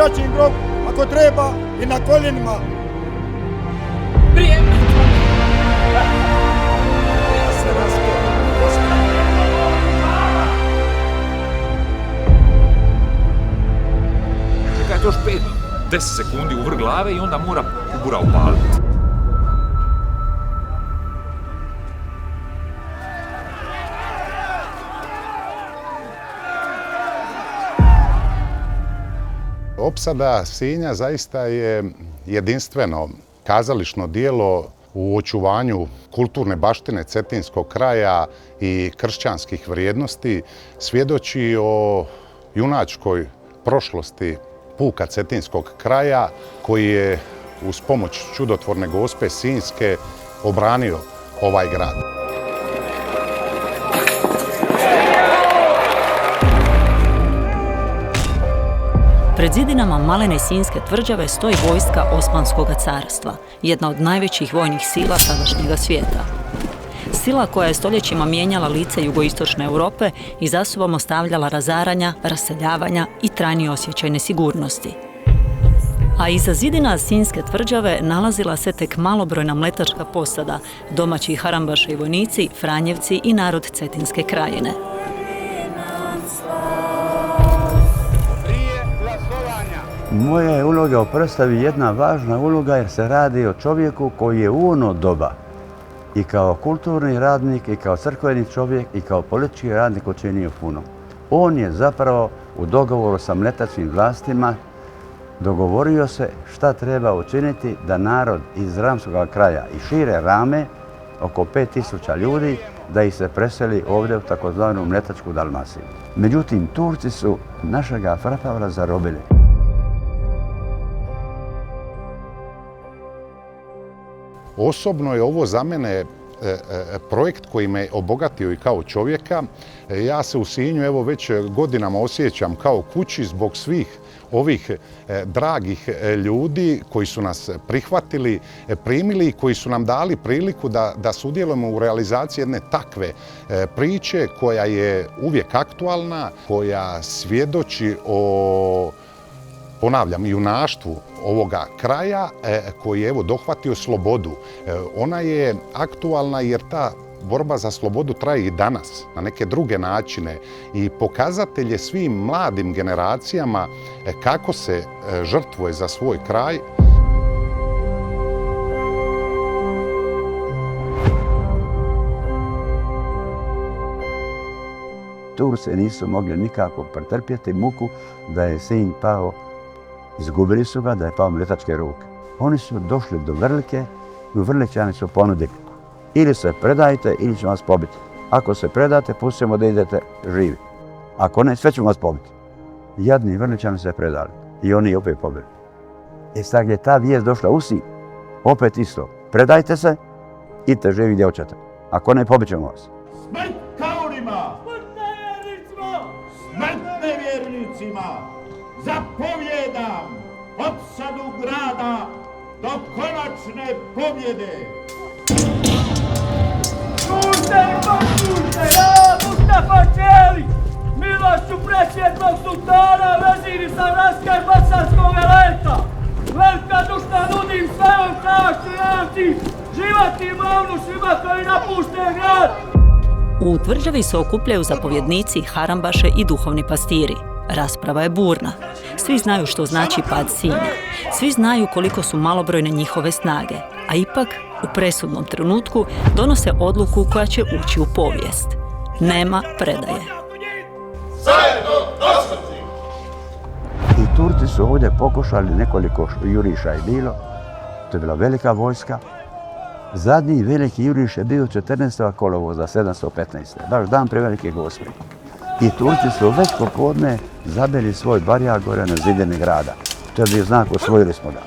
ćaćin grob, ako treba i na koljenima. Vrijeme! Čekajte još 5-10 sekundi u vrh glave i onda mora kubura upaliti. Opsada Sinja zaista je jedinstveno kazališno djelo u očuvanju kulturne baštine cetinskog kraja i kršćanskih vrijednosti, svjedoči o junačkoj prošlosti puka cetinskog kraja koji je uz pomoć čudotvorne Gospe Sinjske obranio ovaj grad. Pred zidinama malene Sinjske tvrđave stoji vojska Osmanskog carstva, jedna od najvećih vojnih sila sadašnjega svijeta. Sila koja je stoljećima mijenjala lice jugoistočne Europe i za sobom ostavljala razaranja, raseljavanja i trajni osjećaj nesigurnosti. A iza zidina Sinjske tvrđave nalazila se tek malobrojna mletačka posada, domaći harambaše i vojnici, Franjevci i narod Cetinske krajine. Moja je uloga u predstavi jedna važna uloga jer se radi o čovjeku koji je u ono doba i kao kulturni radnik, i kao crkveni čovjek, i kao politički radnik učinio puno. On je zapravo u dogovoru sa mletačkim vlastima dogovorio se šta treba učiniti da narod iz Ramskog kraja i šire Rame, oko 5000 ljudi, da ih se preseli ovdje u takozvanu mletačku Dalmaciju. Međutim, Turci su našega Frapavla zarobili. Osobno je ovo za mene projekt koji me obogatio i kao čovjeka. Ja se u Sinju evo već godinama osjećam kao kući zbog svih ovih dragih ljudi koji su nas prihvatili, primili i koji su nam dali priliku da sudjelujemo u realizaciji jedne takve priče koja je uvijek aktualna, koja svjedoči o, ponavljam, junaštvu ovoga kraja koji je evo dohvatio slobodu. Ona je aktualna jer ta borba za slobodu traje i danas na neke druge načine i pokazatelj je svim mladim generacijama kako se žrtvuje za svoj kraj. Turci nisu mogli nikako pretrpjeti muku da je Sinj pao. Izgubili su ga, da je pao u mletačke ruke. Oni su došli do Vrlike i u Vrličani su ponudili: ili se predajte ili ćemo vas pobiti. Ako se predate, pustimo da idete živi. Ako ne, sve ćemo vas pobiti. Jadni Vrličani se predali i oni opet pobili. I sad je ta vijest došla u Sinj, opet isto: predajte se, idite živi gdje hoćete. Ako ne, pobit ćemo vas. Smrt kaurima! Smrt nevjernicima! Smrt nevjernicima! Zapovjedam opsadu grada do konačne pobjede! Slušajte i poslušajte, ja, Mustafa Čelić, milošću presvjetlog sultana, veziri sa Raska i Bosanskog leta, velika dušna nudim svojom čašću javci, životnim avnušima koji napušte grad. U tvrđavi se okupljaju zapovjednici, harambaše i duhovni pastiri. Rasprava je burna. Svi znaju što znači pad Sinja. Svi znaju koliko su malobrojne njihove snage. A ipak, u presudnom trenutku, donose odluku koja će ući u povijest. Nema predaje. I Turci su ovdje pokušali, nekoliko juriša je bilo. To je bila velika vojska. Zadnji veliki juriš je bio 14. kolovoza 715. Baš dan prije Velike Gospe. I Turci su već popodne zabili svoj barjak gore na zidini grada. To je bio znak: osvojili smo ga.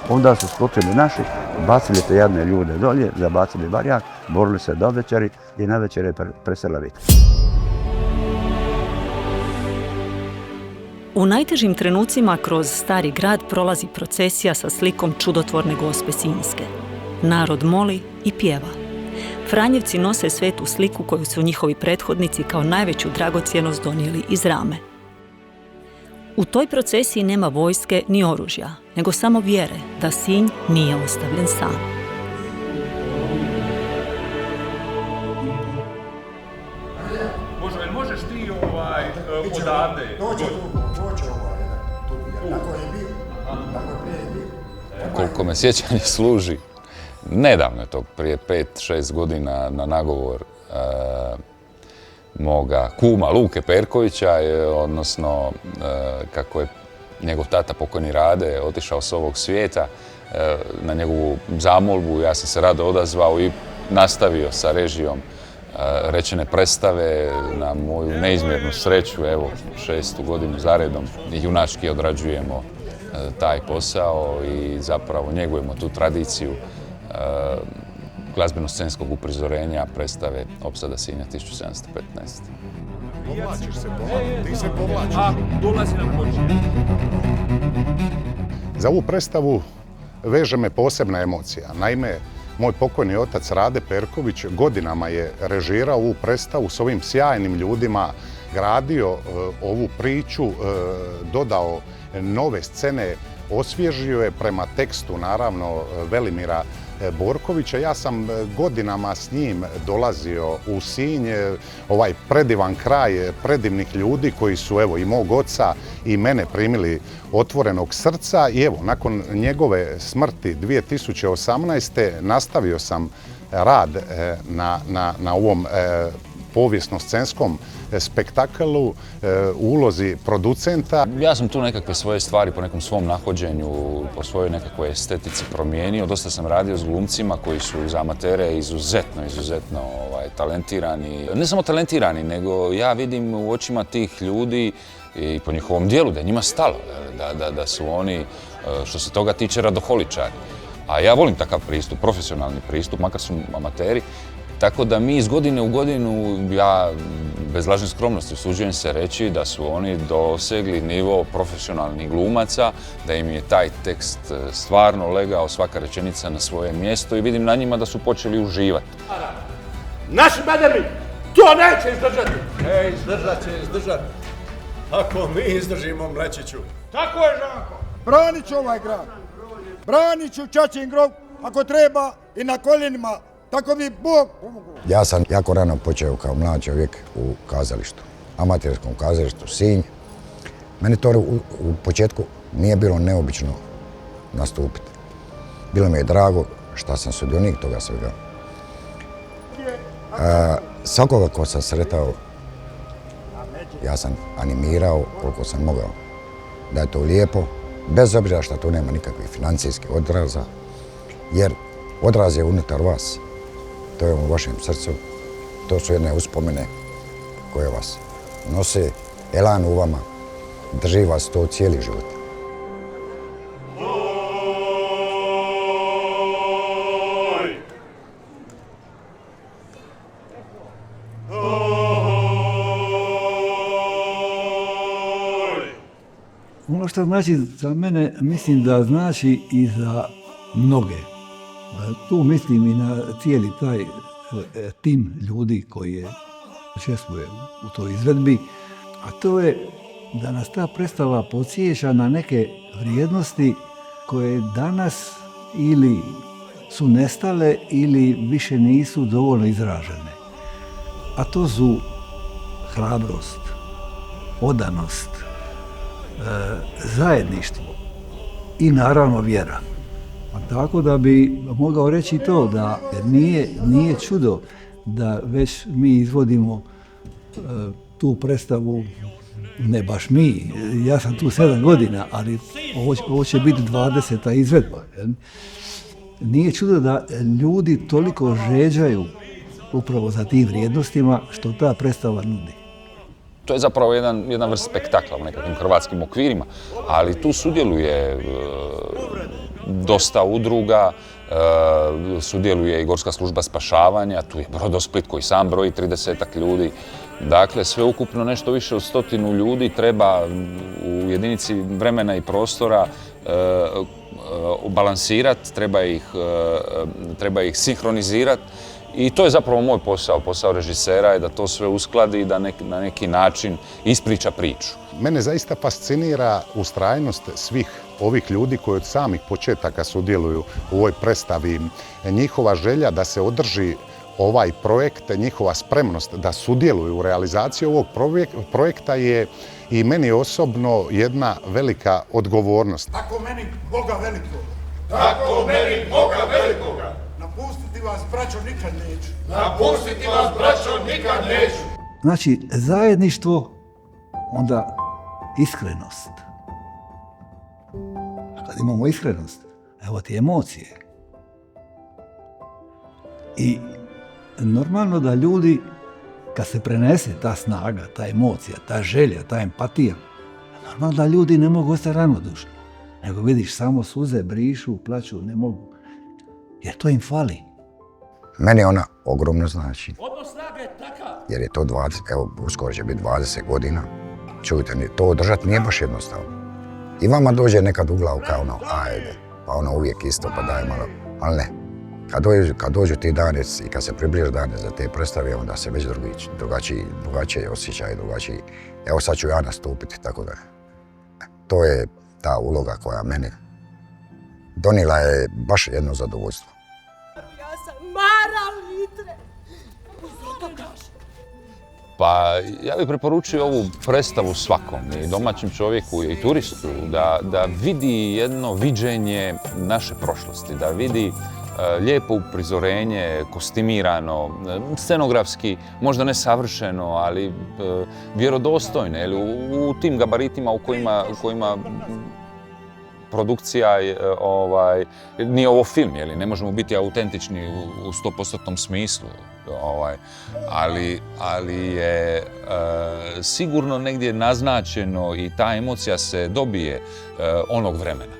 Onda su skočili naši, bacili te jadne ljude dolje, zabacili barjak, borili se do večeri i na večer je presela Vita. U najtežim trenucima kroz stari grad prolazi procesija sa slikom čudotvorne Gospe Sinjske. Narod moli i pjeva. Franjevci nose svetu sliku koju su njihovi prethodnici kao najveću dragocjenost donijeli iz Rame. U toj procesiji nema vojske ni oružja, nego samo vjere da Sinj nije ostavljen sam. Možeš ti odavde? Doće tako je bio, tako je prije bio. Koliko me sjećanje služi, nedavno je to, prije 5-6 godina na nagovor moga kuma Luke Perkovića, odnosno kako je njegov tata pokojni Rade otišao s ovog svijeta, na njegovu zamolbu ja sam se rado odazvao i nastavio sa režijom rečene predstave. Na moju neizmjernu sreću, evo 6. godinu zaredom junački odrađujemo taj posao i zapravo njegujemo tu tradiciju glazbeno-scenskog uprizorenja predstave Opsada Sinja 1715. Povlačiš se, ti se povlačiš. A, dolazi nam počin. Za ovu predstavu veže me posebna emocija. Naime, moj pokojni otac Rade Perković godinama je režirao ovu predstavu s ovim sjajnim ljudima, gradio ovu priču, dodao nove scene, osvježio je prema tekstu, naravno, Velimira Borkovića. Ja sam godinama s njim dolazio u Sinj, ovaj predivan kraj predivnih ljudi koji su, evo, i mog oca i mene primili otvorenog srca. I evo, nakon njegove smrti 2018. nastavio sam rad na ovom povijesno-scenskom spektaklu u ulozi producenta. Ja sam tu nekakve svoje stvari po nekom svom nahođenju, po svojoj nekakvoj estetici promijenio. Dosta sam radio s glumcima koji su za amatere izuzetno talentirani. Ne samo talentirani, nego ja vidim u očima tih ljudi i po njihovom dijelu da je njima stalo, da su oni, što se toga tiče, radoholičari. A ja volim takav pristup, profesionalni pristup, makar su amateri. Tako da mi iz godine u godinu, ja bez lažne skromnosti usuđujem se reći da su oni dosegli nivo profesionalnih glumaca, da im je taj tekst stvarno legao, svaka rečenica na svoje mjesto i vidim na njima da su počeli uživati. Naši bedemi to neće izdržati. Izdržat. Ako mi izdržimo, Mlečiću. Tako je, Žanko. Branit ću ovaj grad. Branit ću Čačin grob, ako treba i na koljenima. Tako bi Bog pomogao. Ja sam jako rano počeo kao mlad čovjek u kazalištu, amaterskom kazalištu Sinj. Meni to u početku nije bilo neobično nastupiti. Bilo mi je drago što sam sudionik toga svega. Svakoga ko sam sretao, ja sam animirao koliko sam mogao. Da je to lijepo, bez obzira što tu nema nikakvih financijskih odraza, jer odraz je unutar vas. To je u vašem srcu. To su jedne uspomene koje vas nose, elan u vama, drži vas to cijeli život. Ono što znači za mene, mislim da znači i za mnoge. Tu mislim i na cijeli taj tim ljudi koji učestvuje u toj izvedbi, a to je da nas ta predstava podsjeća na neke vrijednosti koje danas ili su nestale ili više nisu dovoljno izražene. A to su hrabrost, odanost, zajedništvo i naravno vjera. Tako da bi mogao reći to da nije čudo da već mi izvodimo tu predstavu, ne baš mi, ja sam tu 7 godina, ali ovo će biti 20. izvedba. Nije čudo da ljudi toliko žeđaju upravo za tim vrijednostima što ta predstava nudi. To je zapravo jedna vrst spektakla u nekakvim hrvatskim okvirima, ali tu sudjeluje dosta udruga, sudjeluje i Gorska služba spašavanja, tu je Brodosplit koji sam broji 30-ak ljudi. Dakle, sveukupno nešto više od 100 ljudi treba u jedinici vremena i prostora balansirati, treba ih sinhronizirati I to je zapravo moj posao. Posao režisera je da to sve uskladi i da na neki način ispriča priču. Mene zaista fascinira ustrajnost svih ovih ljudi koji od samih početaka sudjeluju u ovoj predstavi. Njihova želja da se održi ovaj projekt, njihova spremnost da sudjeluju u realizaciji ovog projekta je i meni osobno jedna velika odgovornost. Tako meni Boga velikog. Tako meni Boga velikoga. Napustiti vas, braćo, nikad neću. Napustiti vas, braćo, nikad neću. Znači, zajedništvo, onda iskrenost. A kad imamo iskrenost, evo ti emocije. I normalno da ljudi, kad se prenese ta snaga, ta emocija, ta želja, ta empatija, normalno da ljudi ne mogu ostati ravnodušni. Nego vidiš, samo suze brišu, plaću, ne mogu. Jer to im fali. Meni ona ogromno znači. Odnos snage je takav. Jer je to 20, evo uskoro će biti 20 godina. Čujte, to održati nije baš jednostavno. I vama dođe nekad u glavu kao ono, ajde, pa ono uvijek isto, pa daj malo, ali ne. Kad dođu ti dani i kad se približe dani za te predstave, onda se već drugačije osjećaj, drugačiji. Evo sad ću ja nastupiti, tako da. To je ta uloga koja meni donijela je baš jedno zadovoljstvo. Ja sam Mara Litre. Što to kaže? Pa ja bih preporučio ovu predstavu svakom, i domaćem čovjeku i turistu, da vidi jedno viđenje naše prošlosti, da vidi lijepo uprizorenje, kostimirano, scenografski, možda ne savršeno, ali vjerodostojno, u tim gabaritima u kojima produkcija nije ovo film, ne možemo biti autentični u 100% smislu, ali je sigurno negdje naznačeno i ta emocija se dobije onog vremena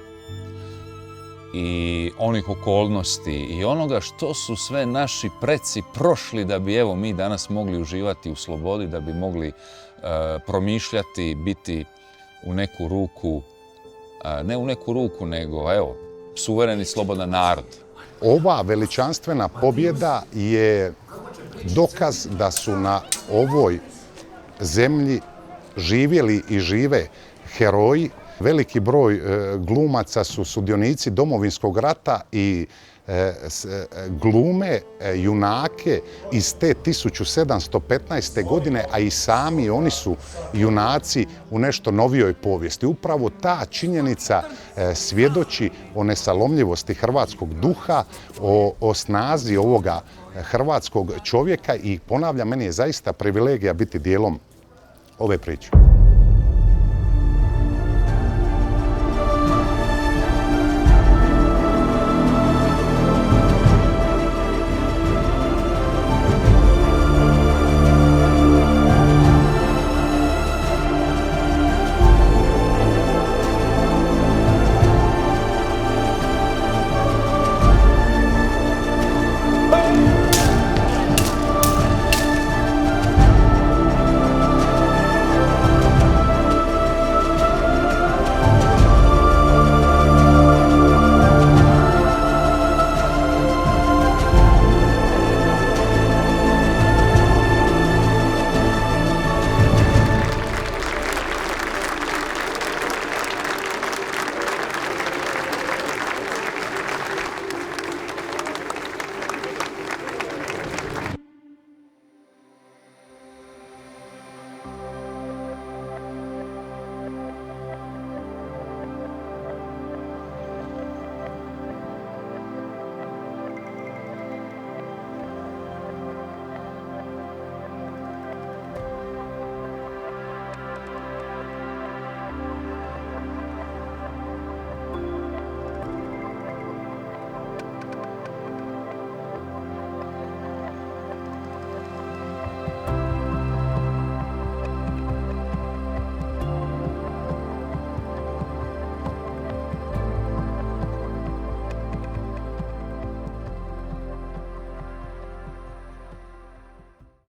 i onih okolnosti i onoga što su sve naši preci prošli da bi evo mi danas mogli uživati u slobodi, da bi mogli promišljati, biti u neku ruku, ne u neku ruku, nego evo, suveren i slobodan narod. Ova veličanstvena pobjeda je dokaz da su na ovoj zemlji živjeli i žive heroji. Veliki broj glumaca su sudionici Domovinskog rata i glume junake iz te 1715. godine, a i sami oni su junaci u nešto novijoj povijesti. Upravo ta činjenica svjedoči o nesalomljivosti hrvatskog duha, o snazi ovoga hrvatskog čovjeka i ponavljam, meni je zaista privilegija biti dijelom ove priče.